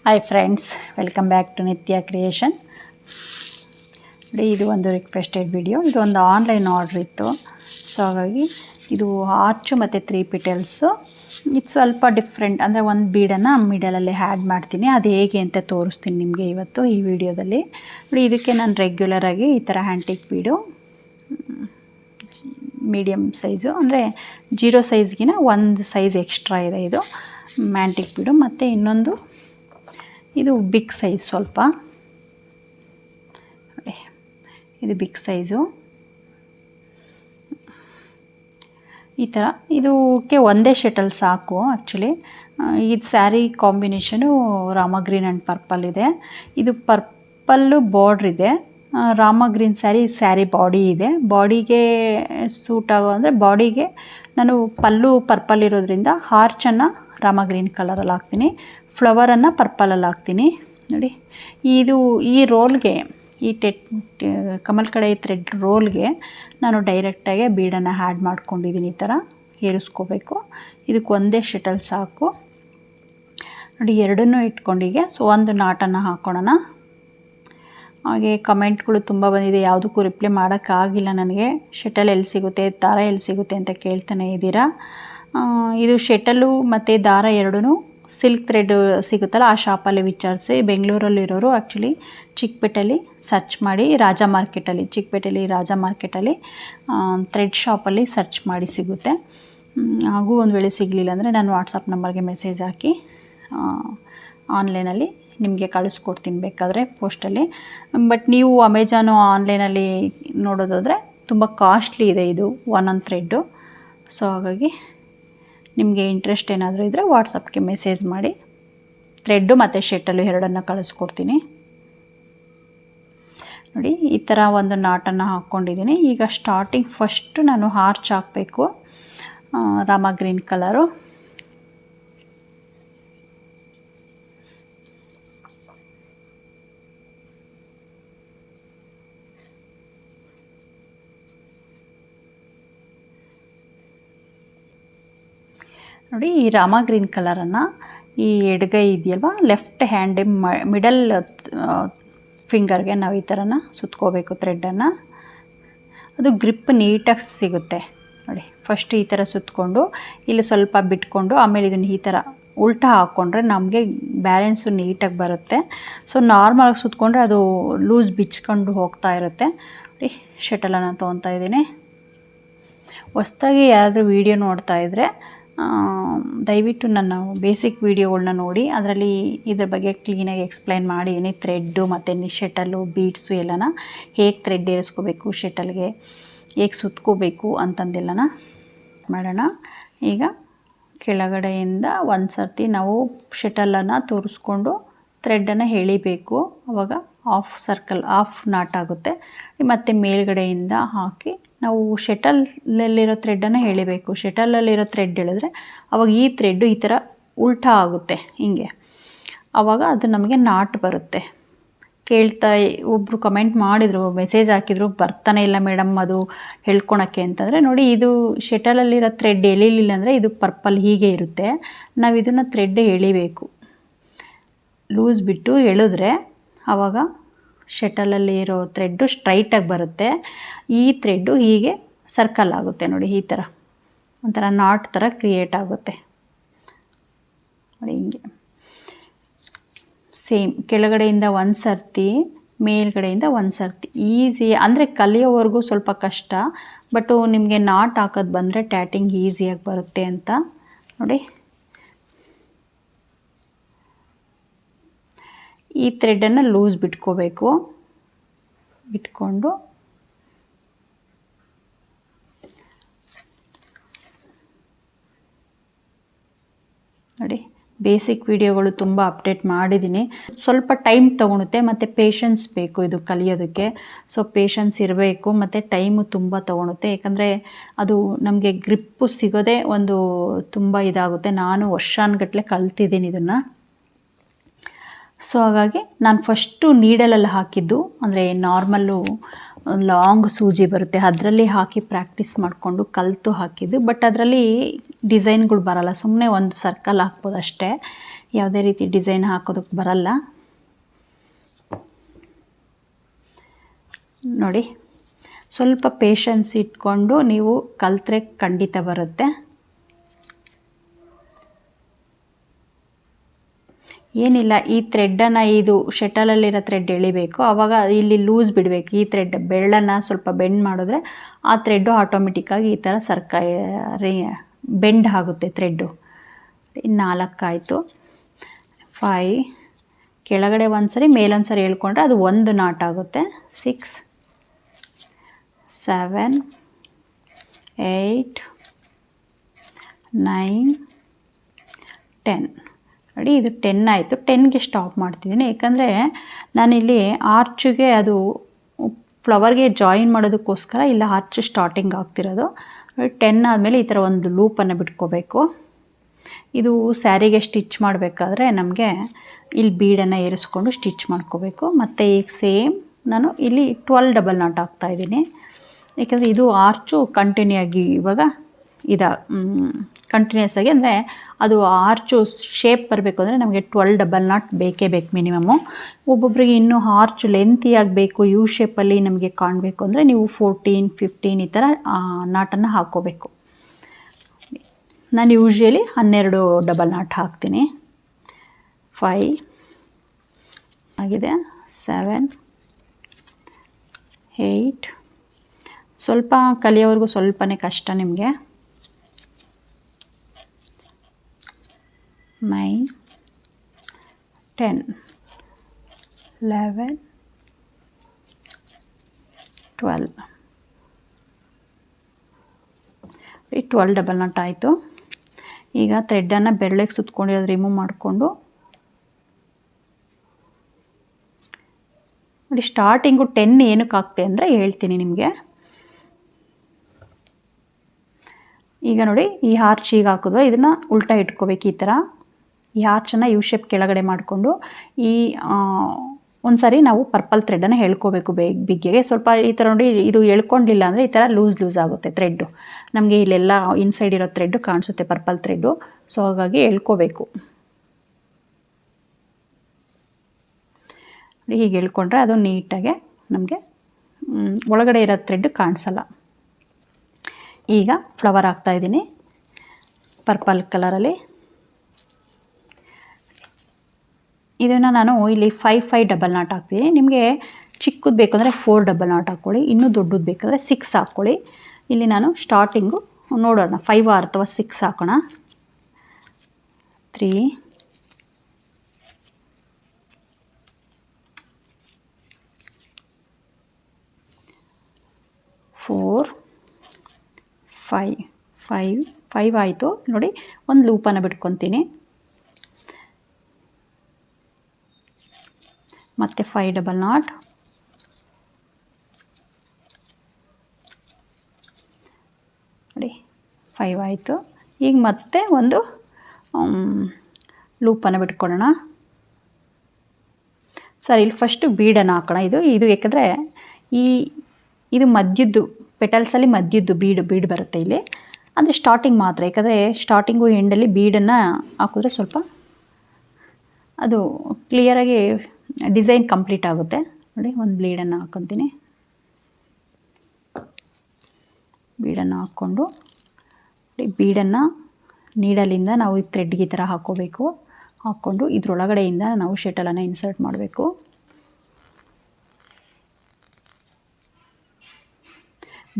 Hi friends, welcome back to Nitya creation. ಇದು ಒಂದು requested video. ಇದು ಒಂದು ಆನ್ಲೈನ್ ಆರ್ಡ್ರ್ ಇತ್ತು. ಸೊ ಹಾಗಾಗಿ ಇದು ಆರ್ಚು ಮತ್ತು 3 ಪೆಟಲ್ಸು. ಇದು ಸ್ವಲ್ಪ ಡಿಫ್ರೆಂಟ್, ಅಂದರೆ ಒಂದು ಬೀಡನ್ನು ಮಿಡಲಲ್ಲಿ ಆ್ಯಡ್ ಮಾಡ್ತೀನಿ. ಅದು ಹೇಗೆ ಅಂತ ತೋರಿಸ್ತೀನಿ ನಿಮಗೆ ಇವತ್ತು ಈ ವಿಡಿಯೋದಲ್ಲಿ. ಇದಕ್ಕೆ ನಾನು ರೆಗ್ಯುಲರಾಗಿ ಈ ಥರ ಹ್ಯಾಂಟಿಕ್ ಬೀಡು ಮೀಡಿಯಮ್ ಸೈಜು, ಅಂದರೆ 0 ಸೈಜ್ಗಿನ ಒಂದು ಸೈಜ್ ಎಕ್ಸ್ಟ್ರಾ ಇದೆ ಇದು ಮ್ಯಾಂಟಿಕ್ ಬೀಡು. ಮತ್ತು ಇನ್ನೊಂದು ಇದು ಬಿಗ್ ಸೈಜ್, ಸ್ವಲ್ಪ ನೋಡಿ, ಇದು ಬಿಗ್ ಸೈಜು. ಈ ಥರ ಇದಕ್ಕೆ ಒಂದೇ ಶಟಲ್ ಸಾಕು ಆ್ಯಕ್ಚುಲಿ. ಇದು sari combination Rama green and purple ಇದೆ. ಇದು ಪರ್ಪಲ್ಲು ಬಾರ್ಡ್ರ್ ಇದೆ. ರಾಮ ಗ್ರೀನ್ ಸ್ಯಾರಿ ಬಾಡಿ ಇದೆ. ಬಾಡಿಗೆ ಸೂಟ್ ಆಗೋ ಅಂದರೆ ಬಾಡಿಗೆ ನಾನು ಪಲ್ಲು ಪರ್ಪಲ್ ಇರೋದ್ರಿಂದ ಹಾರ್ಚನ್ನು ರಾಮ ಗ್ರೀನ್ ಕಲರಲ್ಲಿ ಹಾಕ್ತೀನಿ, ಫ್ಲವರನ್ನು ಪರ್ಪಲಲ್ಲಿ ಹಾಕ್ತೀನಿ. ನೋಡಿ, ಈ ರೋಲ್ಗೆ, ಈ ಕಮಲ್ ಕಡೆ ಥ್ರೆಡ್ ರೋಲ್ಗೆ ನಾನು ಡೈರೆಕ್ಟಾಗಿ ಬೀಡನ್ನು ಆ್ಯಡ್ ಮಾಡ್ಕೊಂಡಿದ್ದೀನಿ. ಈ ಥರ ಏರಿಸ್ಕೋಬೇಕು. ಇದಕ್ಕೆ ಒಂದೇ ಶಟಲ್ ಸಾಕು. ನೋಡಿ, ಎರಡನ್ನೂ ಇಟ್ಕೊಂಡಿಗೆ ಒಂದು ನಾಟನ್ನು ಹಾಕ್ಕೊಳ್ಳೋಣ. ಹಾಗೆ ಕಮೆಂಟ್ಗಳು ತುಂಬ ಬಂದಿದೆ, ಯಾವುದಕ್ಕೂ ರಿಪ್ಲೈ ಮಾಡೋಕ್ಕಾಗಿಲ್ಲ ನನಗೆ. ಶಟಲ್ ಎಲ್ಲಿ ಸಿಗುತ್ತೆ, ದಾರ ಎಲ್ಲಿ ಸಿಗುತ್ತೆ ಅಂತ ಕೇಳ್ತಾನೆ ಇದ್ದೀರಾ. ಇದು ಶಟಲು ಮತ್ತು ದಾರ ಎರಡೂ ಸಿಲ್ಕ್ ಥ್ರೆಡ್ ಸಿಗುತ್ತಲ್ಲ, ಆ ಶಾಪಲ್ಲಿ ವಿಚಾರಿಸಿ. ಬೆಂಗಳೂರಲ್ಲಿರೋರು ಆ್ಯಕ್ಚುಲಿ ಚಿಕ್ಕಪೇಟೆಯಲ್ಲಿ ಸರ್ಚ್ ಮಾಡಿ, ರಾಜಾ ಮಾರ್ಕೆಟಲ್ಲಿ, ಚಿಕ್ಕಪೇಟೆಯಲ್ಲಿ ರಾಜಾ ಮಾರ್ಕೆಟಲ್ಲಿ ಥ್ರೆಡ್ ಶಾಪಲ್ಲಿ ಸರ್ಚ್ ಮಾಡಿ ಸಿಗುತ್ತೆ. ಹಾಗೂ ಒಂದು ವೇಳೆ ಸಿಗಲಿಲ್ಲ ಅಂದರೆ ನಾನು ವಾಟ್ಸಪ್ ನಂಬರ್ಗೆ ಮೆಸೇಜ್ ಹಾಕಿ ಆನ್ಲೈನಲ್ಲಿ ನಿಮಗೆ ಕಳಿಸ್ಕೊಡ್ತೀನಿ ಬೇಕಾದರೆ ಪೋಸ್ಟಲ್ಲಿ. ಬಟ್ ನೀವು ಅಮೆಜಾನು ಆನ್ಲೈನಲ್ಲಿ ನೋಡೋದಾದರೆ ತುಂಬ ಕಾಸ್ಟ್ಲಿ ಇದೆ ಇದು ಒಂದೊಂದು ಥ್ರೆಡ್ಡು. ಸೊ ಹಾಗಾಗಿ ನಿಮಗೆ ಇಂಟ್ರೆಸ್ಟ್ ಏನಾದರೂ ಇದ್ದರೆ ವಾಟ್ಸಪ್ಗೆ ಮೆಸೇಜ್ ಮಾಡಿ, ಥ್ರೆಡ್ಡು ಮತ್ತು ಶಟಲು ಎರಡನ್ನು ಕಳಿಸ್ಕೊಡ್ತೀನಿ. ನೋಡಿ, ಈ ಥರ ಒಂದು ನಾಟನ್ನು ಹಾಕ್ಕೊಂಡಿದ್ದೀನಿ. ಈಗ ಸ್ಟಾರ್ಟಿಂಗ್ ಫಸ್ಟು ನಾನು ಆರ್ಚ್ ಹಾಕಬೇಕು, ರಾಮ ಗ್ರೀನ್ ಕಲರು. ನೋಡಿ, ಈ ರಾಮ ಗ್ರೀನ್ ಕಲರನ್ನು ಈ ಎಡಗೈ ಇದೆಯಲ್ವ, ಲೆಫ್ಟ್ ಹ್ಯಾಂಡ್ ಮಿಡಲ್ ಫಿಂಗರ್ಗೆ ನಾವು ಈ ಥರನ ಸುತ್ಕೋಬೇಕು ಥ್ರೆಡ್ಡನ್ನು. ಅದು ಗ್ರಿಪ್ ನೀಟಾಗಿ ಸಿಗುತ್ತೆ. ನೋಡಿ, ಫಸ್ಟ್ ಈ ಥರ ಸುತ್ತಕೊಂಡು ಇಲ್ಲಿ ಸ್ವಲ್ಪ ಬಿಟ್ಕೊಂಡು ಆಮೇಲೆ ಇದನ್ನು ಈ ಥರ ಉಲ್ಟಾ ಹಾಕ್ಕೊಂಡ್ರೆ ನಮಗೆ ಬ್ಯಾಲೆನ್ಸು ನೀಟಾಗಿ ಬರುತ್ತೆ. ಸೊ ನಾರ್ಮಲಾಗಿ ಸುತ್ತಕೊಂಡ್ರೆ ಅದು ಲೂಸ್ ಬಿಚ್ಕೊಂಡು ಹೋಗ್ತಾ ಇರುತ್ತೆ. ನೋಡಿ, ಶಟಲನ್ನು ತೊಗೊತಾ ಇದ್ದೀನಿ. ಹೊಸ್ದಾಗಿ ಯಾರಾದರೂ ವೀಡಿಯೋ ನೋಡ್ತಾ ಇದ್ದರೆ ದಯವಿಟ್ಟು ನನ್ನ ಬೇಸಿಕ್ ವೀಡಿಯೋಗಳನ್ನ ನೋಡಿ, ಅದರಲ್ಲಿ ಇದ್ರ ಬಗ್ಗೆ ಕ್ಲೀನಾಗಿ ಎಕ್ಸ್ಪ್ಲೈನ್ ಮಾಡಿದ್ದೀನಿ. ಥ್ರೆಡ್ಡು ಮತ್ತು ಶಟಲು ಬೀಡ್ಸು ಎಲ್ಲನ ಹೇಗೆ ಥ್ರೆಡ್ ಏರಿಸ್ಕೋಬೇಕು, ಶಟಲ್ಗೆ ಹೇಗೆ ಸುತ್ಕೋಬೇಕು ಅಂತಂದೆಲ್ಲನ ಮಾಡೋಣ. ಈಗ ಕೆಳಗಡೆಯಿಂದ ಒಂದು ಸರ್ತಿ ನಾವು ಶಟಲನ್ನು ತೋರಿಸ್ಕೊಂಡು ಥ್ರೆಡ್ಡನ್ನು ಎಳಿಬೇಕು. ಆವಾಗ ಹಾಫ್ ನಾಟ್ ಆಗುತ್ತೆ. ಮತ್ತು ಮೇಲ್ಗಡೆಯಿಂದ ಹಾಕಿ ನಾವು ಶಟಲಲ್ಲಿರೋ ಥ್ರೆಡ್ಡನ್ನು ಎಳಿಬೇಕು. ಶಟಲಲ್ಲಿರೋ ಥ್ರೆಡ್ ಎಳೆದ್ರೆ ಆವಾಗ ಈ ಥ್ರೆಡ್ಡು ಈ ಥರ ಉಲ್ಟಾ ಆಗುತ್ತೆ ಹಿಂಗೆ. ಆವಾಗ ಅದು ನಮಗೆ ನಾಟ್ ಬರುತ್ತೆ. ಒಬ್ಬರು ಕಮೆಂಟ್ ಮಾಡಿದರು, ಮೆಸೇಜ್ ಹಾಕಿದ್ರು, ಬರ್ತಾನೆ ಇಲ್ಲ ಮೇಡಮ್ ಅದು ಹೇಳ್ಕೊಳಕ್ಕೆ ಅಂತಂದರೆ. ನೋಡಿ, ಇದು ಶಟಲಲ್ಲಿರೋ ಥ್ರೆಡ್ ಎಳಿಲಿಲ್ಲ ಅಂದರೆ ಇದು ಪರ್ಪಲ್ ಹೀಗೆ ಇರುತ್ತೆ. ನಾವು ಇದನ್ನು ಥ್ರೆಡ್ ಎಳಿಬೇಕು. ಲೂಸ್ ಬಿಟ್ಟು ಎಳೆದ್ರೆ ಆವಾಗ ಶಟಲಲ್ಲಿ ಇರೋ ಥ್ರೆಡ್ಡು ಸ್ಟ್ರೈಟಾಗಿ ಬರುತ್ತೆ. ಈ ಥ್ರೆಡ್ಡು ಹೀಗೆ ಸರ್ಕಲ್ ಆಗುತ್ತೆ. ನೋಡಿ, ಈ ಥರ ಒಂಥರ ನಾಟ್ ಥರ ಕ್ರಿಯೇಟ್ ಆಗುತ್ತೆ. ನೋಡಿ, ಹಿಂಗೆ ಸೇಮ್ ಕೆಳಗಡೆಯಿಂದ ಒಂದು ಸರ್ತಿ, ಮೇಲ್ಗಡೆಯಿಂದ ಒಂದು ಸರ್ತಿ. ಈಸಿ, ಅಂದರೆ ಕಲಿಯೋವರೆಗೂ ಸ್ವಲ್ಪ ಕಷ್ಟ, ಬಟ್ ನಿಮಗೆ ನಾಟ್ ಹಾಕೋದು ಬಂದರೆ ಟ್ಯಾಟಿಂಗ್ ಈಸಿಯಾಗಿ ಬರುತ್ತೆ ಅಂತ. ನೋಡಿ, ಈ ಥ್ರೆಡ್ಡನ್ನು ಲೂಸ್ ಬಿಟ್ಕೋಬೇಕು. ಬಿಟ್ಕೊಂಡು ನೋಡಿ, ಬೇಸಿಕ್ ವಿಡಿಯೋಗಳು ತುಂಬ ಅಪ್ಡೇಟ್ ಮಾಡಿದ್ದೀನಿ. ಸ್ವಲ್ಪ ಟೈಮ್ ತೊಗೊಳುತ್ತೆ ಮತ್ತು ಪೇಷನ್ಸ್ ಬೇಕು ಇದು ಕಲಿಯೋದಕ್ಕೆ. ಸೊ ಪೇಷನ್ಸ್ ಇರಬೇಕು ಮತ್ತು ಟೈಮು ತುಂಬ ತೊಗೊಳುತ್ತೆ. ಯಾಕಂದರೆ ಅದು ನಮಗೆ ಗ್ರಿಪ್ಪು ಸಿಗೋದೇ ಒಂದು ತುಂಬ ಇದಾಗುತ್ತೆ. ನಾನು ವರ್ಷಾನುಗಟ್ಟಲೆ ಕಲ್ತಿದ್ದೀನಿ ಇದನ್ನು. ಸೊ ಹಾಗಾಗಿ ನಾನು ಫಸ್ಟು ನೀಡಲಲ್ಲಿ ಹಾಕಿದ್ದು, ಅಂದರೆ ನಾರ್ಮಲ್ಲು ಲಾಂಗ್ ಸೂಜಿ ಬರುತ್ತೆ ಅದರಲ್ಲಿ ಹಾಕಿ ಪ್ರಾಕ್ಟೀಸ್ ಮಾಡಿಕೊಂಡು ಕಲಿತು ಹಾಕಿದ್ದು. ಬಟ್ ಅದರಲ್ಲಿ ಡಿಸೈನ್ಗಳು ಬರಲ್ಲ, ಸುಮ್ಮನೆ ಒಂದು ಸರ್ಕಲ್ ಹಾಕ್ಬೋದು ಅಷ್ಟೇ. ಯಾವುದೇ ರೀತಿ ಡಿಸೈನ್ ಹಾಕೋದಕ್ಕೆ ಬರಲ್ಲ ನೋಡಿ. ಸ್ವಲ್ಪ ಪೇಷನ್ಸ್ ಇಟ್ಕೊಂಡು ನೀವು ಕಲ್ತ್ರೆ ಖಂಡಿತ ಬರುತ್ತೆ. ಏನಿಲ್ಲ, ಈ ಥ್ರೆಡ್ಡನ್ನು ಇದು ಶಟಲಲ್ಲಿರೋ ಥ್ರೆಡ್ ಎಳಿಬೇಕು, ಆವಾಗ ಇಲ್ಲಿ ಲೂಸ್ ಬಿಡಬೇಕು. ಈ ಥ್ರೆಡ್ ಬೆರಳನ್ನು ಸ್ವಲ್ಪ ಬೆಂಡ್ ಮಾಡಿದ್ರೆ ಆ ಥ್ರೆಡ್ಡು ಆಟೋಮೆಟಿಕ್ಕಾಗಿ ಈ ಥರ ಬೆಂಡ್ ಆಗುತ್ತೆ ಥ್ರೆಡ್ಡು. 4 ಆಯಿತು. 5 ಕೆಳಗಡೆ ಒಂದು ಸರಿ ಮೇಲೊಂದು ಸರಿ ಹೇಳ್ಕೊಂಡ್ರೆ ಅದು ಒಂದು ನಾಟ್ ಆಗುತ್ತೆ. 6 7 8 9 10 ನೋಡಿ, ಇದು 10 ಆಯಿತು. 10ಗೆ ಸ್ಟಾಪ್ ಮಾಡ್ತಿದ್ದೀನಿ, ಯಾಕಂದರೆ ನಾನಿಲ್ಲಿ ಆರ್ಚಿಗೆ ಅದು ಫ್ಲವರ್ಗೆ ಜಾಯಿನ್ ಮಾಡೋದಕ್ಕೋಸ್ಕರ ಇಲ್ಲ ಆರ್ಚ್ ಸ್ಟಾರ್ಟಿಂಗ್ ಆಗ್ತಿರೋದು. 10 ಆದಮೇಲೆ ಈ ಥರ ಒಂದು ಲೂಪನ್ನು ಬಿಟ್ಕೋಬೇಕು. ಇದು ಸ್ಯಾರಿಗೆ ಸ್ಟಿಚ್ ಮಾಡಬೇಕಾದ್ರೆ ನಮಗೆ ಇಲ್ಲಿ ಬೀಡನ್ನು ಏರಿಸ್ಕೊಂಡು ಸ್ಟಿಚ್ ಮಾಡ್ಕೋಬೇಕು. ಮತ್ತು ಈಗ ಸೇಮ್ ನಾನು ಇಲ್ಲಿ 12 ಡಬಲ್ ನಾಟ್ ಹಾಕ್ತಾಯಿದ್ದೀನಿ, ಏಕೆಂದರೆ ಇದು ಆರ್ಚು ಕಂಟಿನ್ಯೂ ಆಗಿ ಇವಾಗ ಕಂಟಿನ್ಯೂಸ್ ಆಗಿ, ಅಂದರೆ ಅದು ಆರ್ಚು ಶೇಪ್ ಬರಬೇಕು ಅಂದರೆ ನಮಗೆ 12 ಡಬಲ್ ನಾಟ್ ಬೇಕೇ ಬೇಕು ಮಿನಿಮಮ್ಮು. ಒಬ್ಬೊಬ್ಬರಿಗೆ ಇನ್ನೂ ಆರ್ಚು ಲೆಂತಿಯಾಗಿ ಬೇಕು, ಯು ಶೇಪಲ್ಲಿ ನಮಗೆ ಕಾಣಬೇಕು ಅಂದರೆ ನೀವು 14 15 ಈ ಥರ ನಾಟನ್ನು ಹಾಕ್ಕೋಬೇಕು. ನಾನು ಯೂಶ್ವಲಿ 12 ಡಬಲ್ ನಾಟ್ ಹಾಕ್ತೀನಿ. 5 ಆಗಿದೆ. 7 8 ಸ್ವಲ್ಪ ಕಲಿಯೋವರೆಗೂ ಸ್ವಲ್ಪನೇ ಕಷ್ಟ ನಿಮಗೆ. 9 10 11 12 12 ಡಬಲ್ ನಾಟ್ ಆಯಿತು. ಈಗ ಥ್ರೆಡ್ಡನ್ನು ಬೆರಳಿಗೆ ಸುತ್ಕೊಂಡಿರೋದು ರಿಮೂವ್ ಮಾಡಿಕೊಂಡು ನೋಡಿ, ಸ್ಟಾರ್ಟಿಂಗು 10 ಏನಕ್ಕೆ ಆಗ್ತೆ ಅಂದರೆ ಹೇಳ್ತೀನಿ ನಿಮಗೆ. ಈಗ ನೋಡಿ, ಈ ಆರ್ಚ್ ಈಗ ಹಾಕಿದ್ವಿ, ಇದನ್ನು ಉಲ್ಟಾ ಇಟ್ಕೋಬೇಕು. ಈ ಥರ ಈ ಆರ್ಚನ್ನು ಯು ಶೇಪ್ ಕೆಳಗಡೆ ಮಾಡಿಕೊಂಡು ಈ ಒಂದು ಸಾರಿ ನಾವು ಪರ್ಪಲ್ ಥ್ರೆಡನ್ನು ಎಳ್ಕೋಬೇಕು ಬಿಗ್ಗೆಗೆ. ಸ್ವಲ್ಪ ಈ ಥರ ನೋಡಿ, ಇದು ಎಳ್ಕೊಂಡಿಲ್ಲ ಅಂದರೆ ಈ ಥರ ಲೂಸ್ ಆಗುತ್ತೆ ಥ್ರೆಡ್ಡು. ನಮಗೆ ಇಲ್ಲೆಲ್ಲ ಇನ್ಸೈಡ್ ಇರೋ ಥ್ರೆಡ್ಡು ಕಾಣಿಸುತ್ತೆ, ಪರ್ಪಲ್ ಥ್ರೆಡ್ಡು. ಸೊ ಹಾಗಾಗಿ ಎಳ್ಕೋಬೇಕು. ಹೀಗೆ ಎಳ್ಕೊಂಡ್ರೆ ಅದು ನೀಟಾಗೆ ನಮಗೆ ಒಳಗಡೆ ಇರೋ ಥ್ರೆಡ್ ಕಾಣಿಸಲ್ಲ. ಈಗ ಫ್ಲವರ್ ಹಾಕ್ತಾಯಿದ್ದೀನಿ ಪರ್ಪಲ್ ಕಲರಲ್ಲಿ. ಇದನ್ನು ನಾನು ಇಲ್ಲಿ 5 ಡಬಲ್ ನಾಟ್ ಹಾಕ್ತೀನಿ. ನಿಮಗೆ ಚಿಕ್ಕದು ಬೇಕಂದರೆ 4 ಡಬಲ್ ನಾಟ್ ಹಾಕ್ಕೊಳ್ಳಿ, ಇನ್ನೂ ದೊಡ್ಡದು ಬೇಕಾದರೆ 6 ಹಾಕ್ಕೊಳ್ಳಿ. ಇಲ್ಲಿ ನಾನು ಸ್ಟಾರ್ಟಿಂಗು ನೋಡೋಣ, 5 ಅಥವಾ 6 ಹಾಕೋಣ. 3 4 5 ಆಯಿತು. ನೋಡಿ, ಒಂದು ಲೂಪನ್ನು ಬಿಟ್ಕೊತೀನಿ. ಮತ್ತು 5 ಡಬಲ್ ನಾಟ್, ನೋಡಿ 5 ಆಯಿತು. ಈಗ ಮತ್ತೆ ಒಂದು ಲೂಪನ್ನು ಬಿಟ್ಕೊಳ್ಳೋಣ. ಸರಿ, ಇಲ್ಲಿ ಫಸ್ಟು ಬೀಡನ್ನು ಹಾಕೋಣ. ಇದು ಯಾಕಂದರೆ ಇದು ಮಧ್ಯದ್ದು ಪೆಟಲ್ಸಲ್ಲಿ ಮಧ್ಯದ್ದು ಬೀಡ್ ಬರುತ್ತೆ ಇಲ್ಲಿ, ಅಂದರೆ ಸ್ಟಾರ್ಟಿಂಗ್ ಮಾತ್ರ. ಯಾಕಂದರೆ ಸ್ಟಾರ್ಟಿಂಗು ಎಂಡಲ್ಲಿ ಬೀಡನ್ನು ಹಾಕಿದ್ರೆ ಸ್ವಲ್ಪ ಅದು ಕ್ಲಿಯರಾಗಿ ಡಿಸೈನ್ ಕಂಪ್ಲೀಟ್ ಆಗುತ್ತೆ. ನೋಡಿ, ಒಂದು ಬೀಡನ್ನು ಹಾಕ್ಕೊತೀನಿ. ಬೀಡನ್ನು ಹಾಕ್ಕೊಂಡು ಬೀಡನ್ನು ನೀಡಲಿಂದ ನಾವು ಈ ಥ್ರೆಡ್ಗೆ ಈ ಥರ ಹಾಕ್ಕೋಬೇಕು. ಹಾಕ್ಕೊಂಡು ಇದರೊಳಗಡೆಯಿಂದ ನಾವು ಶಟಲನ್ನು ಇನ್ಸರ್ಟ್ ಮಾಡಬೇಕು.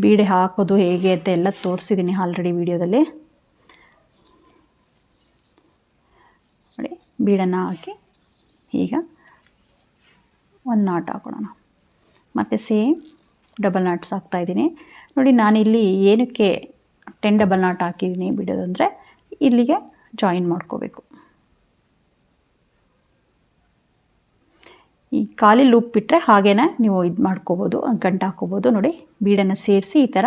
ಬೀಡೆ ಹಾಕೋದು ಹೇಗೆ ಅಂತ ಎಲ್ಲ ತೋರಿಸಿದ್ದೀನಿ ಆಲ್ರೆಡಿ ವಿಡಿಯೋದಲ್ಲಿ. ನೋಡಿ, ಬೀಡನ್ನು ಹಾಕಿ ಈಗ ಒಂದು ನಾಟ್ ಹಾಕೋಣ. ಮತ್ತು ಸೇಮ್ ಡಬಲ್ ನಾಟ್ಸ್ ಹಾಕ್ತಾಯಿದ್ದೀನಿ. ನೋಡಿ, ನಾನಿಲ್ಲಿ ಏನಕ್ಕೆ 10 ಡಬಲ್ ನಾಟ್ ಹಾಕಿದ್ದೀನಿ ಬಿಡೋದಂದರೆ ಇಲ್ಲಿಗೆ ಜಾಯಿನ್ ಮಾಡ್ಕೋಬೇಕು. ಈ ಖಾಲಿ ಲೂಪ್ ಬಿಟ್ಟರೆ ಹಾಗೇ ನೀವು ಇದು ಮಾಡ್ಕೋಬೋದು, ಗಂಟು ಹಾಕ್ಕೋಬೋದು. ನೋಡಿ, ಬೀಡನ್ನು ಸೇರಿಸಿ ಈ ಥರ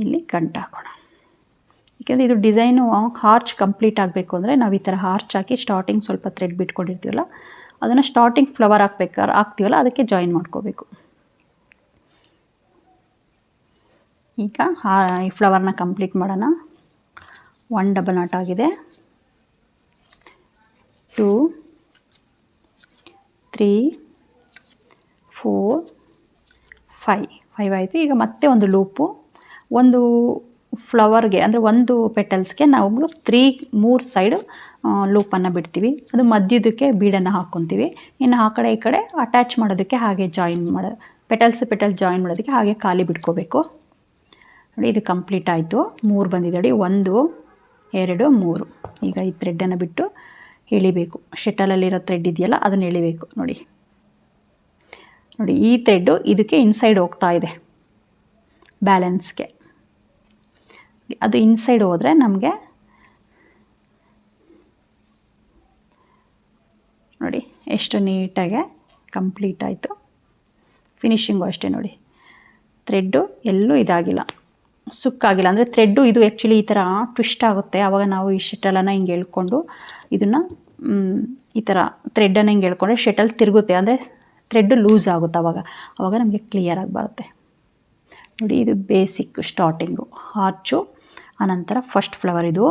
ಇಲ್ಲಿ ಗಂಟು ಹಾಕೋಣ. ಏಕೆಂದರೆ ಇದು ಡಿಸೈನು ಹಾರ್ಚ್ ಕಂಪ್ಲೀಟ್ ಆಗಬೇಕು ಅಂದರೆ ನಾವು ಈ ಥರ ಹಾರ್ಚ್ ಹಾಕಿ ಸ್ಟಾರ್ಟಿಂಗ್ ಸ್ವಲ್ಪ ಥ್ರೆಡ್ ಬಿಟ್ಕೊಂಡಿರ್ತೀವಲ್ಲ, ಅದನ್ನು ಸ್ಟಾರ್ಟಿಂಗ್ ಫ್ಲವರ್ ಹಾಕ್ತೀವಲ್ಲ ಅದಕ್ಕೆ ಜಾಯಿನ್ ಮಾಡ್ಕೋಬೇಕು. ಈಗ ಈ ಫ್ಲವರ್ನ ಕಂಪ್ಲೀಟ್ ಮಾಡೋಣ. 1 ಡಬಲ್ ನಾಟ್ ಆಗಿದೆ, 2 3 4 5 ಆಯಿತು. ಈಗ ಮತ್ತೆ ಒಂದು ಲೂಪು, ಒಂದು ಫ್ಲವರ್ಗೆ ಅಂದರೆ ಒಂದು ಪೆಟಲ್ಸ್ಗೆ ನಾವು 3 ಸೈಡು ಲೂಪನ್ನು ಬಿಡ್ತೀವಿ. ಅದು ಮಧ್ಯದಕ್ಕೆ ಬೀಡನ್ನು ಹಾಕ್ಕೊತೀವಿ. ಇನ್ನು ಆ ಕಡೆ ಈ ಕಡೆ ಅಟ್ಯಾಚ್ ಮಾಡೋದಕ್ಕೆ ಹಾಗೆ ಜಾಯಿನ್ ಪೆಟಲ್ಸ್ ಜಾಯಿನ್ ಮಾಡೋದಕ್ಕೆ ಹಾಗೆ ಖಾಲಿ ಬಿಟ್ಕೋಬೇಕು. ನೋಡಿ ಇದು ಕಂಪ್ಲೀಟ್ ಆಯಿತು. 3 ಬಂದಿದೆ ನೋಡಿ, 1 2 3. ಈಗ ಈ ಥ್ರೆಡ್ಡನ್ನು ಬಿಟ್ಟು ಎಳಿಬೇಕು. ಶಟಲಲ್ಲಿರೋ ಥ್ರೆಡ್ ಇದೆಯಲ್ಲ ಅದನ್ನು ಎಳಿಬೇಕು. ನೋಡಿ ಈ ಥ್ರೆಡ್ಡು ಇದಕ್ಕೆ ಇನ್ಸೈಡ್ ಹೋಗ್ತಾ ಇದೆ ಬ್ಯಾಲೆನ್ಸ್ಗೆ. ಅದು ಇನ್ಸೈಡ್ ಹೋದರೆ ನಮಗೆ ನೋಡಿ ಎಷ್ಟು ನೀಟಾಗೆ ಕಂಪ್ಲೀಟ್ ಆಯಿತು. ಫಿನಿಶಿಂಗು ಅಷ್ಟೇ ನೋಡಿ, ಥ್ರೆಡ್ಡು ಎಲ್ಲೂ ಇದಾಗಿಲ್ಲ, ಸುಕ್ಕಾಗಿಲ್ಲ. ಅಂದರೆ ಥ್ರೆಡ್ಡು ಇದು ಆ್ಯಕ್ಚುಲಿ ಈ ಥರ ಟ್ವಿಸ್ಟ್ ಆಗುತ್ತೆ. ಆವಾಗ ನಾವು ಈ ಶಟಲನ್ನು ಹಿಂಗೆ ಎಳ್ಕೊಂಡು ಇದನ್ನು ಈ ಥರ ಥ್ರೆಡ್ಡನ್ನು ಹಿಂಗೆ ಎಳ್ಕೊಂಡ್ರೆ ಶಟಲ್ ತಿರುಗುತ್ತೆ, ಅಂದರೆ ಥ್ರೆಡ್ಡು ಲೂಸ್ ಆಗುತ್ತೆ. ಆವಾಗ ನಮಗೆ ಕ್ಲಿಯರಾಗಿ ಬರುತ್ತೆ. ನೋಡಿ ಇದು ಬೇಸಿಕ್ ಸ್ಟಾರ್ಟಿಂಗು ಆರ್ಚು, ಆನಂತರ ಫಸ್ಟ್ ಫ್ಲವರ್ ಇದು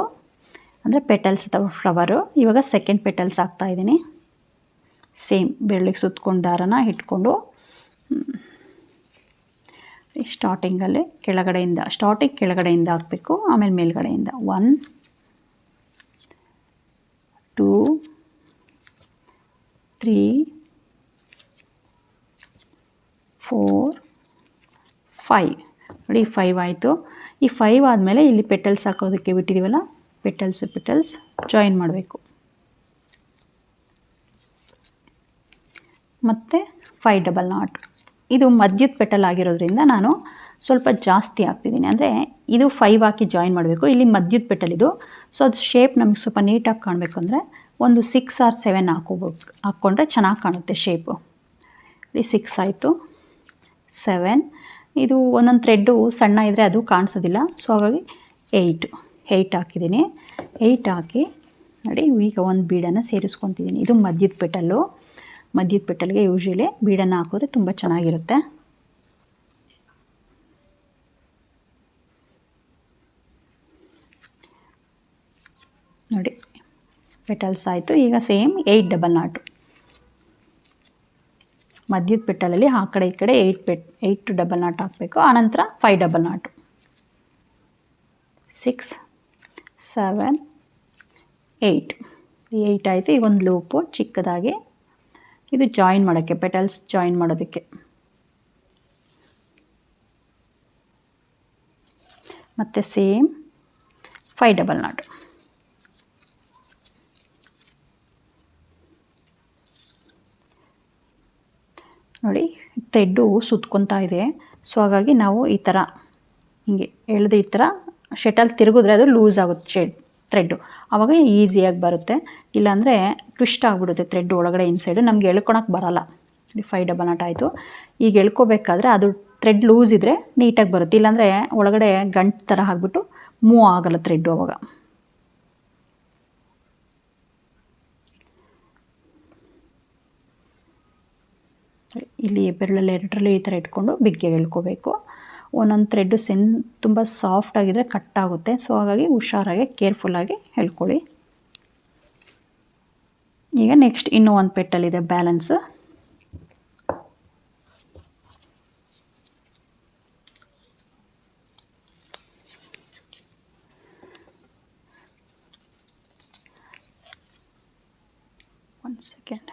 ಅಂದರೆ ಪೆಟಲ್ಸ್ ಫ್ಲವರು. ಇವಾಗ ಸೆಕೆಂಡ್ ಪೆಟಲ್ಸ್ ಹಾಕ್ತಾಯಿದ್ದೀನಿ. ಸೇಮ್ ಬೆರಳಿಗೆ ಸುತ್ಕೊಂಡು ದಾರನ ಇಟ್ಕೊಂಡು ಸ್ಟಾರ್ಟಿಂಗಲ್ಲಿ ಕೆಳಗಡೆಯಿಂದ ಹಾಕಬೇಕು, ಆಮೇಲೆ ಮೇಲ್ಗಡೆಯಿಂದ 1 2 3 4 5 ನೋಡಿ 5 ಆಯಿತು. ಈ 5 ಆದಮೇಲೆ ಇಲ್ಲಿ ಪೆಟಲ್ಸ್ ಹಾಕೋದಕ್ಕೆ ಬಿಟ್ಟಿದ್ದೀವಲ್ಲ, ಪೆಟಲ್ಸ್ ಜಾಯಿನ್ ಮಾಡಬೇಕು. ಮತ್ತು 5 ಡಬಲ್ ನಾಟ್. ಇದು ಮಧ್ಯದ ಪೆಟಲ್ ಆಗಿರೋದ್ರಿಂದ ನಾನು ಸ್ವಲ್ಪ ಜಾಸ್ತಿ ಹಾಕ್ತಿದ್ದೀನಿ. ಅಂದರೆ ಇದು 5 ಹಾಕಿ ಜಾಯಿನ್ ಮಾಡಬೇಕು, ಇಲ್ಲಿ ಮಧ್ಯದ ಪೆಟಲ್ ಇದು. ಸೊ ಅದು ಶೇಪ್ ನಮಗೆ ಸ್ವಲ್ಪ ನೀಟಾಗಿ ಕಾಣಬೇಕು ಅಂದರೆ ಒಂದು 6 or 7 ಹಾಕ್ಕೊಂಡ್ರೆ ಚೆನ್ನಾಗಿ ಕಾಣುತ್ತೆ ಶೇಪು. 6 ಆಯಿತು, 7. ಇದು ಒಂದೊಂದು ಥ್ರೆಡ್ಡು ಸಣ್ಣ ಇದ್ದರೆ ಅದು ಕಾಣಿಸೋದಿಲ್ಲ. ಸೊ ಹಾಗಾಗಿ 8 ಹಾಕಿದ್ದೀನಿ. 8 ಹಾಕಿ ನೋಡಿ ಈಗ ಒಂದು ಬೀಡನ್ನು ಸೇರಿಸ್ಕೊತಿದ್ದೀನಿ. ಇದು ಮಧ್ಯದ ಪೆಟಲ್ಗೆ ಯೂಶ್ವಲಿ ಬೀಡನ್ನು ಹಾಕಿದ್ರೆ ತುಂಬ ಚೆನ್ನಾಗಿರುತ್ತೆ. ನೋಡಿ ಪೆಟಲ್ಸ್ ಆಯಿತು. ಈಗ ಸೇಮ್ 8 ಡಬಲ್ ನಾಟು ಮಧ್ಯದ ಪೆಟಲಲ್ಲಿ ಆ ಕಡೆ ಈ ಕಡೆ 8 ಡಬಲ್ ನಾಟ್ ಹಾಕಬೇಕು. ಆನಂತರ 5 ಡಬಲ್ ನಾಟು, 6 7 8 ಆಯಿತು. ಈಗ ಒಂದು ಲೂಪು ಚಿಕ್ಕದಾಗಿ, ಇದು ಜಾಯಿನ್ ಮಾಡೋಕ್ಕೆ, ಪೆಟಲ್ಸ್ ಜಾಯಿನ್ ಮಾಡೋದಕ್ಕೆ. ಮತ್ತು ಸೇಮ್ 5 ಡಬಲ್ ನಾಟು. ನೋಡಿ ಥ್ರೆಡ್ಡು ಸುತ್ಕೊತಾ ಇದೆ. ಸೊ ಹಾಗಾಗಿ ನಾವು ಈ ಥರ ಹಿಂಗೆ ಎಳೆದು ಈ ಥರ ಶಟಲ್ ತಿರುಗಿದ್ರೆ ಅದು ಲೂಸ್ ಆಗುತ್ತೆ ಥ್ರೆಡ್ಡು, ಆವಾಗ ಈಸಿಯಾಗಿ ಬರುತ್ತೆ. ಇಲ್ಲಾಂದರೆ ಟ್ವಿಸ್ಟ್ ಆಗಿಬಿಡುತ್ತೆ ಥ್ರೆಡ್ ಒಳಗಡೆ ಇನ್ಸೈಡು, ನಮಗೆ ಎಳ್ಕೊಳಕ್ಕೆ ಬರೋಲ್ಲ. 5 ಡಬಲ್ ನಾಟ್ ಆಯಿತು. ಈಗ ಎಳ್ಕೊಬೇಕಾದ್ರೆ ಅದು ಥ್ರೆಡ್ ಲೂಸ್ ಇದ್ದರೆ ನೀಟಾಗಿ ಬರುತ್ತೆ, ಇಲ್ಲಾಂದರೆ ಒಳಗಡೆ ಗಂಟು ಥರ ಆಗಿಬಿಟ್ಟು ಮೂವ್ ಆಗಲ್ಲ ಥ್ರೆಡ್ಡು. ಆವಾಗ ಇಲ್ಲಿ ಬೆರಳಲ್ಲಿ ಎರಡರಲ್ಲೂ ಈ ಥರ ಇಟ್ಕೊಂಡು ಬಿಗ್ಗೆ ಎಳ್ಕೋಬೇಕು. ಒಂದೊಂದು ಥ್ರೆಡ್ಡು ತುಂಬ ಸಾಫ್ಟ್ ಆಗಿದ್ರೆ ಕಟ್ ಆಗುತ್ತೆ. ಸೊ ಹಾಗಾಗಿ ಹುಷಾರಾಗಿ ಕೇರ್ಫುಲ್ಲಾಗಿ ಎಳ್ಕೊಳ್ಳಿ. ಈಗ ನೆಕ್ಸ್ಟ್ ಇನ್ನೂ ಒಂದು ಪೆಟಲಿದೆ ಬ್ಯಾಲೆನ್ಸು. ಒಂದು ಸೆಕೆಂಡ್.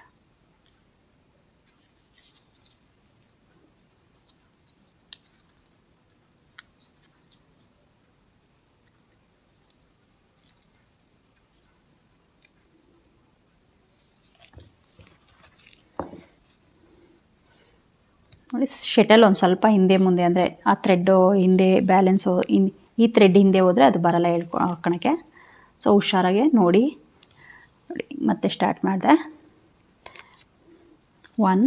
ನೋಡಿ ಶಟಲ್ ಒಂದು ಸ್ವಲ್ಪ ಹಿಂದೆ ಮುಂದೆ, ಅಂದರೆ ಆ ಥ್ರೆಡ್ಡು ಹಿಂದೆ ಬ್ಯಾಲೆನ್ಸು ಈ ಥ್ರೆಡ್ ಹಿಂದೆ ಹೋದರೆ ಅದು ಬರಲ್ಲ ಹಾಕೋಣಕ್ಕೆ. ಸೊ ಹುಷಾರಾಗೆ ನೋಡಿ ಮತ್ತೆ ಸ್ಟಾರ್ಟ್ ಮಾಡಿದೆ. 1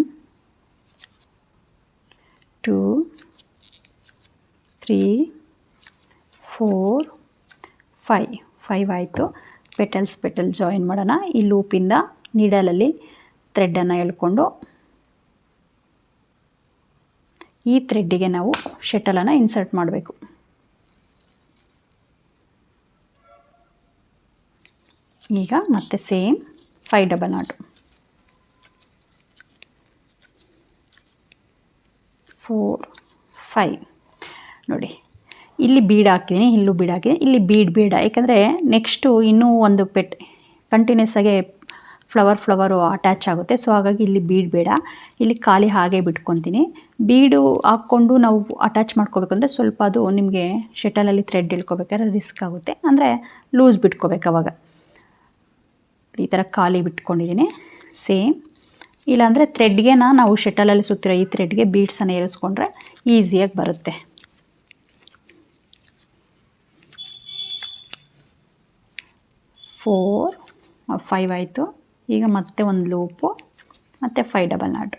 2 3 4 5 ಆಯಿತು. ಪೆಟಲ್ ಜಾಯಿನ್ ಮಾಡೋಣ. ಈ ಲೂಪಿಂದ ನೀಡಲಲ್ಲಿ ಥ್ರೆಡ್ಡನ್ನು ಎಳ್ಕೊಂಡು ಈ ಥ್ರೆಡ್ಡಿಗೆ ನಾವು ಶಟಲನ್ನು ಇನ್ಸರ್ಟ್ ಮಾಡಬೇಕು. ಈಗ ಮತ್ತೆ ಸೇಮ್ 5 ಡಬಲ್ ನಾಟ್, 4 5 ನೋಡಿ. ಇಲ್ಲಿ ಬೀಡ್ ಹಾಕಿದ್ದೀನಿ, ಇಲ್ಲೂ ಬೀಡ್ ಹಾಕಿದ್ದೀನಿ. ಇಲ್ಲಿ ಬೀಡ್ ಬೇಡ, ಯಾಕಂದರೆ ನೆಕ್ಸ್ಟು ಇನ್ನೂ ಒಂದು ಕಂಟಿನ್ಯೂಸ್ ಆಗಿ ಫ್ಲವರು ಅಟ್ಯಾಚ್ ಆಗುತ್ತೆ. ಸೊ ಹಾಗಾಗಿ ಇಲ್ಲಿ ಬೀಡ್ ಬೇಡ, ಇಲ್ಲಿ ಖಾಲಿ ಹಾಗೆ ಬಿಟ್ಕೊತೀನಿ. ಬೀಡು ಹಾಕ್ಕೊಂಡು ನಾವು ಅಟ್ಯಾಚ್ ಮಾಡ್ಕೋಬೇಕಂದ್ರೆ ಸ್ವಲ್ಪ ಅದು ನಿಮಗೆ ಶಟಲಲ್ಲಿ ಥ್ರೆಡ್ ಇಳ್ಕೊಬೇಕಾದ್ರೆ ರಿಸ್ಕ್ ಆಗುತ್ತೆ, ಅಂದರೆ ಲೂಸ್ ಬಿಟ್ಕೋಬೇಕು. ಅವಾಗ ಈ ಥರ ಖಾಲಿ ಬಿಟ್ಕೊಂಡಿದ್ದೀನಿ. ಸೇಮ್ ಇಲ್ಲಾಂದರೆ ಥ್ರೆಡ್ಗೆ ನಾವು ಶಟಲಲ್ಲಿ ಸುತ್ತಿರೋ ಈ ಥ್ರೆಡ್ಗೆ ಬೀಡ್ಸನ್ನು ಏರಿಸ್ಕೊಂಡ್ರೆ ಈಸಿಯಾಗಿ ಬರುತ್ತೆ. ಫೋರ್ 5 ಆಯಿತು. ಈಗ ಮತ್ತೆ ಒಂದು ಲೂಪು ಮತ್ತು 5 ಡಬಲ್ ನಾಟ್.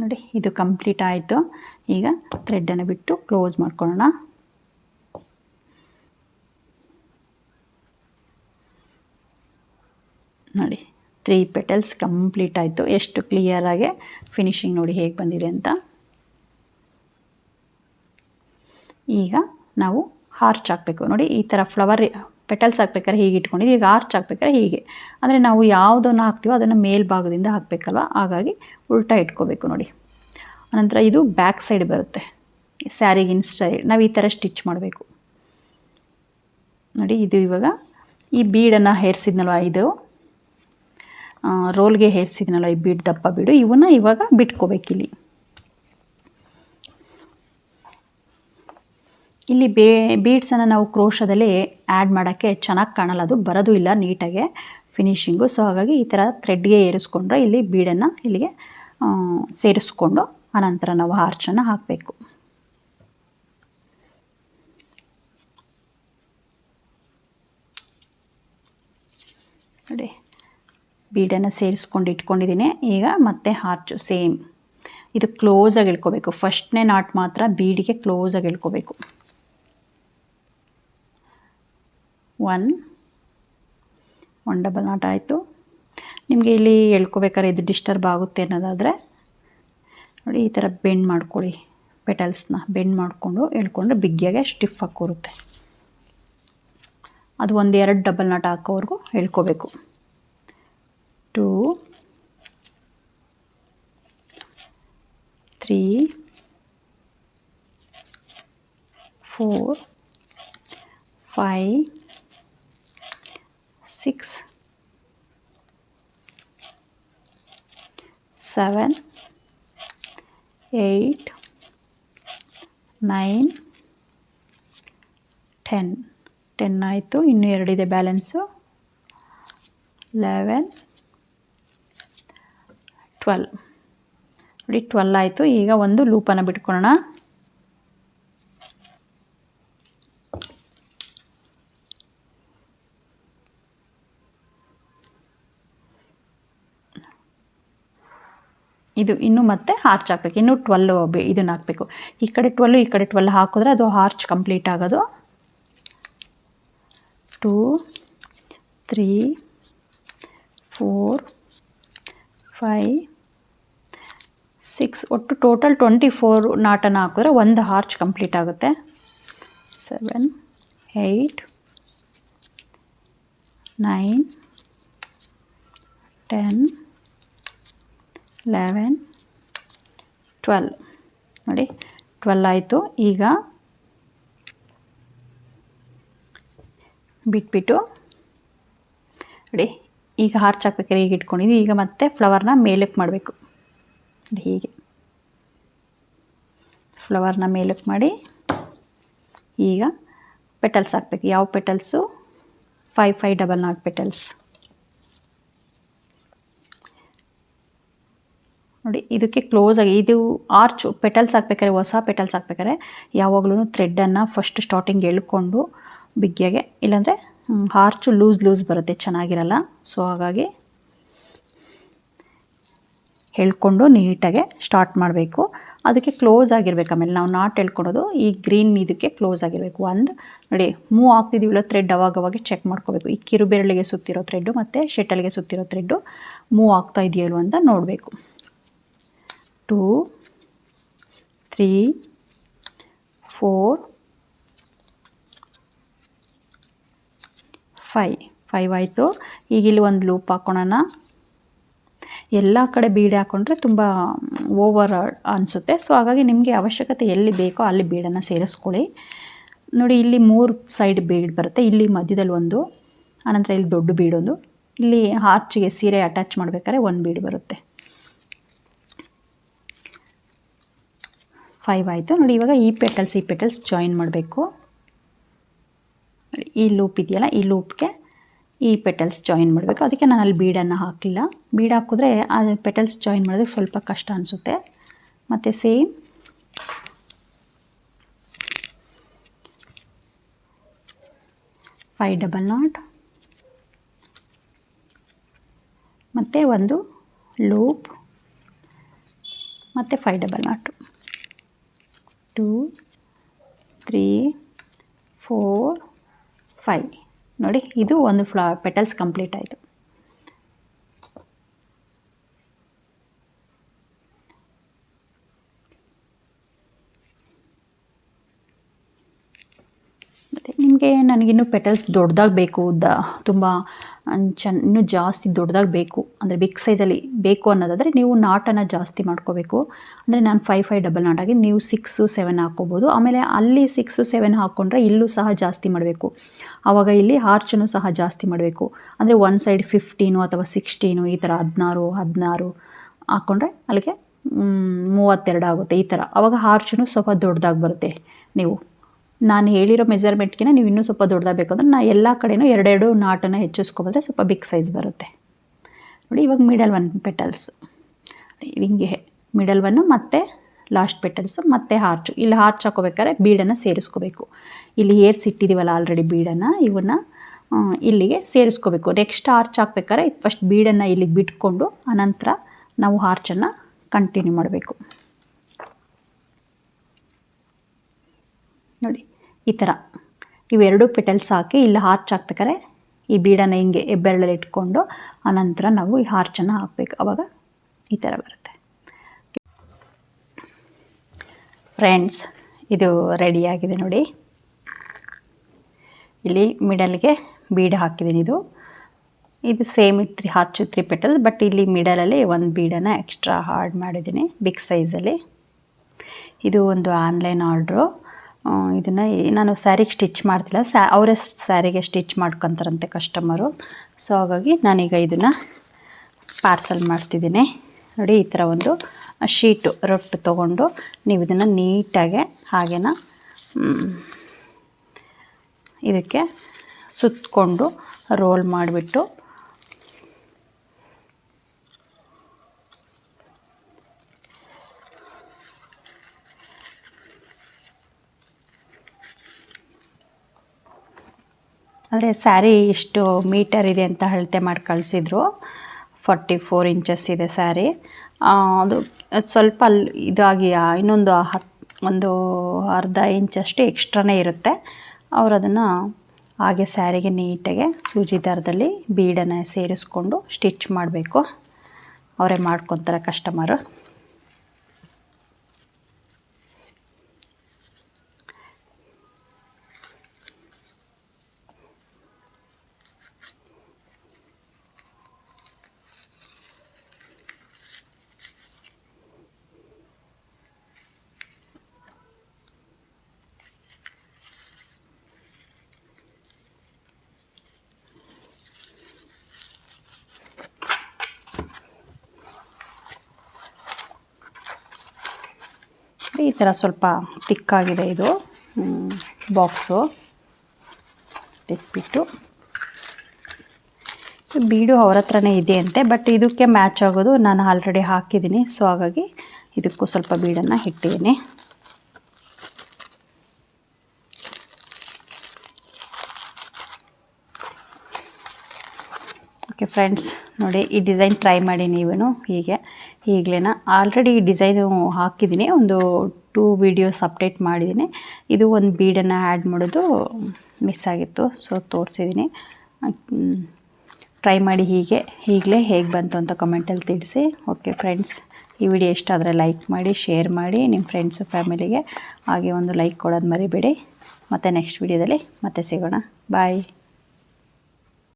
ನೋಡಿ ಇದು ಕಂಪ್ಲೀಟ್ ಆಯಿತು. ಈಗ ಥ್ರೆಡ್ಡನ್ನು ಬಿಟ್ಟು ಕ್ಲೋಸ್ ಮಾಡ್ಕೊಳ್ಳೋಣ. ನೋಡಿ 3 ಪೆಟಲ್ಸ್ ಕಂಪ್ಲೀಟ್ ಆಯಿತು. ಎಷ್ಟು ಕ್ಲಿಯರಾಗಿ ಫಿನಿಶಿಂಗ್ ನೋಡಿ ಹೇಗೆ ಬಂದಿದೆ ಅಂತ. ಈಗ ನಾವು ಹಾರ್ಚ್ ಹಾಕಬೇಕು. ನೋಡಿ ಈ ಥರ ಫ್ಲವರ್ ಪೆಟಲ್ಸ್ ಹಾಕ್ಬೇಕಾದ್ರೆ ಹೀಗೆ ಇಟ್ಕೊಂಡಿದ್ದು, ಈಗ ಆರ್ಚ್ ಹಾಕ್ಬೇಕಾದ್ರೆ ಹೀಗೆ, ಅಂದರೆ ನಾವು ಯಾವುದನ್ನು ಹಾಕ್ತೀವೋ ಅದನ್ನು ಮೇಲ್ಭಾಗದಿಂದ ಹಾಕಬೇಕಲ್ವ, ಹಾಗಾಗಿ ಉಲ್ಟಾ ಇಟ್ಕೋಬೇಕು. ನೋಡಿ ಆನಂತರ ಇದು ಬ್ಯಾಕ್ ಸೈಡ್ ಬರುತ್ತೆ, ಸ್ಯಾರಿಗೆ ಸೈಡ್ ನಾವು ಈ ಥರ ಸ್ಟಿಚ್ ಮಾಡಬೇಕು. ನೋಡಿ ಇದು ಇವಾಗ ಈ ಬೀಡನ್ನು ಹೇರಿಸಿದ್ನಲ್ವ, ಇದು ರೋಲ್ಗೆ ಹೇರಿಸಿದ್ನಲ್ವ ಈ ಬೀಡ್, ದಪ್ಪ ಬೀಡು, ಇವನ್ನ ಇವಾಗ ಬಿಟ್ಕೋಬೇಕಿಲ್ಲಿ. ಇಲ್ಲಿ ಬೀಡ್ಸನ್ನು ನಾವು ಕ್ರೋಶದಲ್ಲಿ ಆ್ಯಡ್ ಮಾಡೋಕ್ಕೆ ಚೆನ್ನಾಗಿ ಕಾಣಲ್ಲ, ಅದು ಬರೋದು ಇಲ್ಲ ನೀಟಾಗೆ ಫಿನಿಶಿಂಗು. ಸೊ ಹಾಗಾಗಿ ಈ ಥರ ಥ್ರೆಡ್ಗೆ ಏರಿಸ್ಕೊಂಡ್ರೆ ಇಲ್ಲಿ ಬೀಡನ್ನು ಇಲ್ಲಿಗೆ ಸೇರಿಸ್ಕೊಂಡು ಆನಂತರ ನಾವು ಆರ್ಚನ್ನು ಹಾಕಬೇಕು. ನೋಡಿ ಬೀಡನ್ನು ಸೇರಿಸ್ಕೊಂಡು ಇಟ್ಕೊಂಡಿದ್ದೀನಿ. ಈಗ ಮತ್ತೆ ಆರ್ಚು ಸೇಮ್ ಇದು ಕ್ಲೋಸಾಗಿ ಇಳ್ಕೋಬೇಕು. ಫಸ್ಟ್ನೇ ನಾಟ್ ಮಾತ್ರ ಬೀಡಿಗೆ ಕ್ಲೋಸಾಗಿ ಇಳ್ಕೋಬೇಕು. 1 ಡಬಲ್ ನಾಟ್ ಆಯಿತು. ನಿಮಗೆ ಇಲ್ಲಿ ಎಳ್ಕೊಬೇಕಾದ್ರೆ ಇದು ಡಿಸ್ಟರ್ಬ್ ಆಗುತ್ತೆ ಅನ್ನೋದಾದರೆ ನೋಡಿ ಈ ಥರ ಬೆಂಡ್ ಮಾಡ್ಕೊಳ್ಳಿ, ಪೆಟಲ್ಸ್ನ ಬೆಂಡ್ ಮಾಡಿಕೊಂಡು ಎಳ್ಕೊಂಡ್ರೆ ಬಿಗ್ಗಿಯಾಗೆ ಸ್ಟಿಫಾಗಿ ಕೂರುತ್ತೆ. ಅದು 1-2 ಡಬಲ್ ನಾಟ್ ಹಾಕೋವರೆಗೂ ಎಳ್ಕೋಬೇಕು. 2 3 4 5 6 7 8 9 10 ಆಯಿತು. ಇನ್ನೂ 2 ಇದೆ ಬ್ಯಾಲೆನ್ಸು. 11 12 ನೋಡಿ 12 ಆಯಿತು. ಈಗ ಒಂದು ಲೂಪನ್ನು ಬಿಟ್ಕೊಳ್ಳೋಣ. ಇದು ಇನ್ನೂ ಮತ್ತೆ ಆರ್ಚ್ ಹಾಕಬೇಕು. ಇನ್ನೂ 12 ಇದನ್ನು ಹಾಕಬೇಕು. ಈ ಕಡೆ 12 ಈ ಕಡೆ 12 ಹಾಕಿದ್ರೆ ಅದು ಆರ್ಚ್ ಕಂಪ್ಲೀಟ್ ಆಗೋದು. 2 3 4 5 6 ಒಟ್ಟು ಟೋಟಲ್ 24 ನಾಟನ್ನು ಹಾಕಿದ್ರೆ ಒಂದು ಆರ್ಚ್ ಕಂಪ್ಲೀಟ್ ಆಗುತ್ತೆ. 7 8 9 10 11 12 ನೋಡಿ 12 ಆಯಿತು. ಈಗ ಬಿಟ್ಬಿಟ್ಟು ನೋಡಿ ಈಗ ಆರ್ಚ್ ಹಾಕ್ಬೇಕಾದ್ರೆ ಹೀಗೆ ಇಟ್ಕೊಂಡಿದ್ದು. ಈಗ ಮತ್ತೆ ಫ್ಲವರ್ನ ಮೇಲಕ್ಕೆ ಮಾಡಬೇಕು. ಹೀಗೆ ಫ್ಲವರ್ನ ಮೇಲಕ್ಕೆ ಮಾಡಿ ಈಗ ಪೆಟಲ್ಸ್ ಹಾಕಬೇಕು. ಯಾವ ಪೆಟಲ್ಸು? 5 double not petals. ನೋಡಿ ಇದಕ್ಕೆ ಕ್ಲೋಸಾಗಿ ಇದು ಆರ್ಚು ಪೆಟಲ್ಸ್ ಹಾಕ್ಬೇಕಾದ್ರೆ, ಹೊಸ ಪೆಟಲ್ಸ್ ಹಾಕ್ಬೇಕಾದ್ರೆ ಯಾವಾಗಲೂ ಥ್ರೆಡ್ಡನ್ನು ಫಸ್ಟ್ ಸ್ಟಾರ್ಟಿಂಗ್ ಎಳ್ಕೊಂಡು ಬಿಗ್ಗಿಯಾಗೆ, ಇಲ್ಲಾಂದರೆ ಆರ್ಚು ಲೂಸ್ ಬರುತ್ತೆ, ಚೆನ್ನಾಗಿರಲ್ಲ. ಸೊ ಹಾಗಾಗಿ ಎಳ್ಕೊಂಡು ನೀಟಾಗೆ ಸ್ಟಾರ್ಟ್ ಮಾಡಬೇಕು. ಅದಕ್ಕೆ ಕ್ಲೋಸ್ ಆಗಿರ್ಬೇಕು. ಆಮೇಲೆ ನಾವು ನಾಟ್ ಎಳ್ಕೊಡೋದು ಈ ಗ್ರೀನ್ ಇದಕ್ಕೆ ಕ್ಲೋಸ್ ಆಗಿರಬೇಕು. ಒಂದು ನೋಡಿ ಮೂವ್ ಆಗ್ತಿದ್ದೀವಿಲ್ಲ ಥ್ರೆಡ್ ಅವಾಗವಾಗ ಚೆಕ್ ಮಾಡ್ಕೋಬೇಕು. ಈ ಕಿರುಬೆರಳಿಗೆ ಸುತ್ತಿರೋ ಥ್ರೆಡ್ಡು ಮತ್ತು ಶೆಟಲ್ಗೆ ಸುತ್ತಿರೋ ಥ್ರೆಡ್ಡು ಮೂವ್ ಆಗ್ತಾ ಇದೆಯಲ್ವ ಅಂತ ನೋಡಬೇಕು. 2 3 4 5 ಆಯಿತು. ಈಗ ಇಲ್ಲಿ ಒಂದು ಲೂಪ್ ಹಾಕ್ಕೊಳ್ಳೋಣ. ಎಲ್ಲ ಕಡೆ ಬೀಡ್ ಹಾಕ್ಕೊಂಡ್ರೆ ತುಂಬ ಓವರ್ ಅನಿಸುತ್ತೆ. ಸೊ ಹಾಗಾಗಿ ನಿಮಗೆ ಅವಶ್ಯಕತೆ ಎಲ್ಲಿ ಬೇಕೋ ಅಲ್ಲಿ ಬೀಡನ್ನು ಸೇರಿಸ್ಕೊಳ್ಳಿ. ನೋಡಿ ಇಲ್ಲಿ 3 ಸೈಡ್ ಬೀಡ್ ಬರುತ್ತೆ. ಇಲ್ಲಿ ಮಧ್ಯದಲ್ಲಿ ಒಂದು, ಆನಂತರ ಇಲ್ಲಿ ದೊಡ್ಡ ಬೀಡೊಂದು, ಇಲ್ಲಿ ಆರ್ಚಿಗೆ ಸೀರೆ ಅಟ್ಯಾಚ್ ಮಾಡಬೇಕಾದ್ರೆ ಒಂದು ಬೀಡ್ ಬರುತ್ತೆ. 5 ಆಯಿತು. ನೋಡಿ ಇವಾಗ ಈ ಪೆಟಲ್ಸ್ ಜಾಯಿನ್ ಮಾಡಬೇಕು. ಈ ಲೂಪ್ ಇದೆಯಲ್ಲ, ಈ ಲೂಪ್ಗೆ ಈ ಪೆಟಲ್ಸ್ ಜಾಯಿನ್ ಮಾಡಬೇಕು. ಅದಕ್ಕೆ ನಾನು ಅಲ್ಲಿ ಬೀಡನ್ನು ಹಾಕಲಿಲ್ಲ. ಬೀಡ್ ಹಾಕಿದ್ರೆ ಆ ಪೆಟಲ್ಸ್ ಜಾಯಿನ್ ಮಾಡೋದಕ್ಕೆ ಸ್ವಲ್ಪ ಕಷ್ಟ ಅನಿಸುತ್ತೆ. ಮತ್ತು ಸೇಮ್ 5 ಡಬಲ್ ನಾಟ್ ಮತ್ತು ಒಂದು ಲೂಪ್ ಮತ್ತು 5 ಡಬಲ್ ನಾಟ್ 2 3 4 5. ನೋಡಿ ಇದು ಒಂದು ಪೆಟಲ್ಸ್ ಕಂಪ್ಲೀಟ್ ಆಯಿತು. ನಿಮಗೆ ನನಗಿನ್ನೂ ಪೆಟಲ್ಸ್ ದೊಡ್ಡದಾಗಿ ಬೇಕು, ತುಂಬ ಇನ್ನೂ ಜಾಸ್ತಿ ದೊಡ್ಡದಾಗಿ ಬೇಕು ಅಂದರೆ ಬಿಗ್ ಸೈಜಲ್ಲಿ ಬೇಕು ಅನ್ನೋದಾದರೆ ನೀವು ನಾಟನ್ನು ಜಾಸ್ತಿ ಮಾಡ್ಕೋಬೇಕು. ಅಂದರೆ ನಾನು 5 ಡಬಲ್ ನಾಟ್ ಆಗಿ ನೀವು 6 7 ಹಾಕ್ಕೋಬೋದು. ಆಮೇಲೆ ಅಲ್ಲಿ 6 7 ಹಾಕ್ಕೊಂಡ್ರೆ ಇಲ್ಲೂ ಸಹ ಜಾಸ್ತಿ ಮಾಡಬೇಕು. ಆವಾಗ ಇಲ್ಲಿ ಆರ್ಚನ್ನು ಸಹ ಜಾಸ್ತಿ ಮಾಡಬೇಕು. ಅಂದರೆ ಒಂದು ಸೈಡ್ 15 ಅಥವಾ 16 ಈ ಥರ 16 ಹಾಕ್ಕೊಂಡ್ರೆ ಅಲ್ಲಿಗೆ 32 ಆಗುತ್ತೆ. ಈ ಥರ ಆವಾಗ ಆರ್ಚನ್ನು ಸ್ವಲ್ಪ ದೊಡ್ಡದಾಗಿ ಬರುತ್ತೆ. ನಾನು ಹೇಳಿರೋ ಮೆಜರ್ಮೆಂಟ್ಗಿಂತ ನೀವು ಇನ್ನೂ ಸ್ವಲ್ಪ ದೊಡ್ಡದಾಗಿ ಬೇಕಂದ್ರೆ ನಾನು ಎಲ್ಲ ಕಡೆಯೂ 2 ನಾಟನ್ನು ಹೆಚ್ಚಿಸ್ಕೊಬಂದರೆ ಸ್ವಲ್ಪ ಬಿಗ್ ಸೈಜ್ ಬರುತ್ತೆ. ನೋಡಿ ಇವಾಗ ಮಿಡಲ್ 1 ಪೆಟಲ್ಸ್ ಹಿಂಗೆ ಮಿಡಲ್ 1 ಮತ್ತು ಲಾಸ್ಟ್ ಪೆಟಲ್ಸು ಮತ್ತು ಆರ್ಚು. ಇಲ್ಲಿ ಆರ್ಚ್ ಹಾಕೋಬೇಕಾದ್ರೆ ಬೀಡನ್ನು ಸೇರಿಸ್ಕೋಬೇಕು. ಇಲ್ಲಿ ಇಟ್ಟಿದ್ದೀವಲ್ಲ ಆಲ್ರೆಡಿ ಬೀಡನ್ನು, ಇವನ್ನ ಇಲ್ಲಿಗೆ ಸೇರಿಸ್ಕೋಬೇಕು. ನೆಕ್ಸ್ಟ್ ಆರ್ಚ್ ಹಾಕ್ಬೇಕಾದ್ರೆ ಫಸ್ಟ್ ಬೀಡನ್ನು ಇಲ್ಲಿಗೆ ಬಿಟ್ಕೊಂಡು ಆನಂತರ ನಾವು ಆರ್ಚನ್ನು ಕಂಟಿನ್ಯೂ ಮಾಡಬೇಕು. ನೋಡಿ ಈ ಥರ ಇವೆರಡು ಪೆಟಲ್ಸ್ ಹಾಕಿ ಇಲ್ಲಿ ಆರ್ಚ್ ಹಾಕ್ಬೇಕಾದ್ರೆ ಈ ಬೀಡನ್ನು ಹಿಂಗೆ ಹೆಬ್ಬೆರಳಲ್ಲಿ ಇಟ್ಕೊಂಡು ಆನಂತರ ನಾವು ಈ ಆರ್ಚನ್ನು ಹಾಕಬೇಕು. ಆವಾಗ ಈ ಥರ ಬರುತ್ತೆ. ಫ್ರೆಂಡ್ಸ್ ಇದು ರೆಡಿಯಾಗಿದೆ ನೋಡಿ. ಇಲ್ಲಿ ಮಿಡಲ್ಗೆ ಬೀಡ್ ಹಾಕಿದ್ದೀನಿ. ಇದು ಸೇಮ್ 3 ಪೆಟಲ್, ಬಟ್ ಇಲ್ಲಿ ಮಿಡಲಲ್ಲಿ ಒಂದು ಬೀಡನ್ನು ಎಕ್ಸ್ಟ್ರಾ ಆಡ್ ಮಾಡಿದ್ದೀನಿ ಬಿಗ್ ಸೈಜಲ್ಲಿ. ಇದು ಒಂದು ಆನ್ಲೈನ್ ಆರ್ಡ್ರು. ಇದನ್ನು ನಾನು ಸ್ಯಾರಿಗೆ ಸ್ಟಿಚ್ ಮಾಡ್ತಿಲ್ಲ, ಅವರೇ ಸ್ಯಾರಿಗೆ ಸ್ಟಿಚ್ ಮಾಡ್ಕೊತಾರಂತೆ ಕಸ್ಟಮರು. ಸೊ ಹಾಗಾಗಿ ನಾನೀಗ ಇದನ್ನು ಪಾರ್ಸಲ್ ಮಾಡ್ತಿದ್ದೀನಿ. ನೋಡಿ ಈ ಥರ ಒಂದು ಶೀಟು ರೊಟ್ಟು ತೊಗೊಂಡು ನೀವು ಇದನ್ನು ನೀಟಾಗೆ ಹಾಗೇನ ಇದಕ್ಕೆ ಸುತ್ತಕೊಂಡು ರೋಲ್ ಮಾಡಿಬಿಟ್ಟು ಅಂದರೆ ಸ್ಯಾರಿ ಎಷ್ಟು ಮೀಟರ್ ಇದೆ ಅಂತ ಅಳತೆ ಮಾಡಿ ಕಳಿಸಿದ್ರು. 44 ಇಂಚಸ್ ಇದೆ ಸ್ಯಾರಿ. ಅದು ಸ್ವಲ್ಪ ಇದಾಗಿ ಇನ್ನೊಂದು ಒಂದು ಅರ್ಧ ಇಂಚಷ್ಟು ಎಕ್ಸ್ಟ್ರಾನೇ ಇರುತ್ತೆ. ಅವರು ಅದನ್ನು ಹಾಗೆ ಸ್ಯಾರಿಗೆ ನೀಟಾಗೆ ಸೂಜಿ ದಾರದಲ್ಲಿ ಬೀಡನ್ನು ಸೇರಿಸ್ಕೊಂಡು ಸ್ಟಿಚ್ ಮಾಡಬೇಕು. ಅವರೇ ಮಾಡ್ಕೊತಾರೆ ಕಸ್ಟಮರು. ಈ ಥರ ಸ್ವಲ್ಪ ತಿಕ್ಕಾಗಿದೆ ಇದು ಬಾಕ್ಸು. ಇಟ್ಬಿಟ್ಟು ಬೀಡು ಅವ್ರ ಹತ್ರನೇ ಇದೆ ಅಂತೆ, ಬಟ್ ಇದಕ್ಕೆ ಮ್ಯಾಚ್ ಆಗೋದು ನಾನು ಆಲ್ರೆಡಿ ಹಾಕಿದ್ದೀನಿ. ಸೊ ಹಾಗಾಗಿ ಇದಕ್ಕೂ ಸ್ವಲ್ಪ ಬೀಡನ್ನು ಇಟ್ಟಿದ್ದೀನಿ. ಓಕೆ ಫ್ರೆಂಡ್ಸ್, ನೋಡಿ ಈ ಡಿಸೈನ್ ಟ್ರೈ ಮಾಡಿ ನೀವೂ ಹೀಗೆ. ಈಗಲೇ ಆಲ್ರೆಡಿ ಈ ಡಿಸೈನು ಹಾಕಿದ್ದೀನಿ, ಒಂದು 2 ವೀಡಿಯೋಸ್ ಅಪ್ಡೇಟ್ ಮಾಡಿದ್ದೀನಿ. ಇದು ಒಂದು ಬೀಡನ್ನು ಆ್ಯಡ್ ಮಾಡೋದು ಮಿಸ್ ಆಗಿತ್ತು, ಸೊ ತೋರಿಸಿದ್ದೀನಿ. ಟ್ರೈ ಮಾಡಿ ಈಗಲೇ ಹೇಗೆ ಬಂತು ಅಂತ ಕಮೆಂಟಲ್ಲಿ ತಿಳಿಸಿ. ಓಕೆ ಫ್ರೆಂಡ್ಸ್, ಈ ವಿಡಿಯೋ ಇಷ್ಟ ಆದರೆ ಲೈಕ್ ಮಾಡಿ, ಶೇರ್ ಮಾಡಿ ನಿಮ್ಮ ಫ್ರೆಂಡ್ಸು ಫ್ಯಾಮಿಲಿಗೆ. ಹಾಗೆ ಒಂದು ಲೈಕ್ ಕೊಡೋದು ಮರಿಬೇಡಿ. ಮತ್ತು ನೆಕ್ಸ್ಟ್ ವಿಡಿಯೋದಲ್ಲಿ ಮತ್ತೆ ಸಿಗೋಣ. ಬಾಯ್.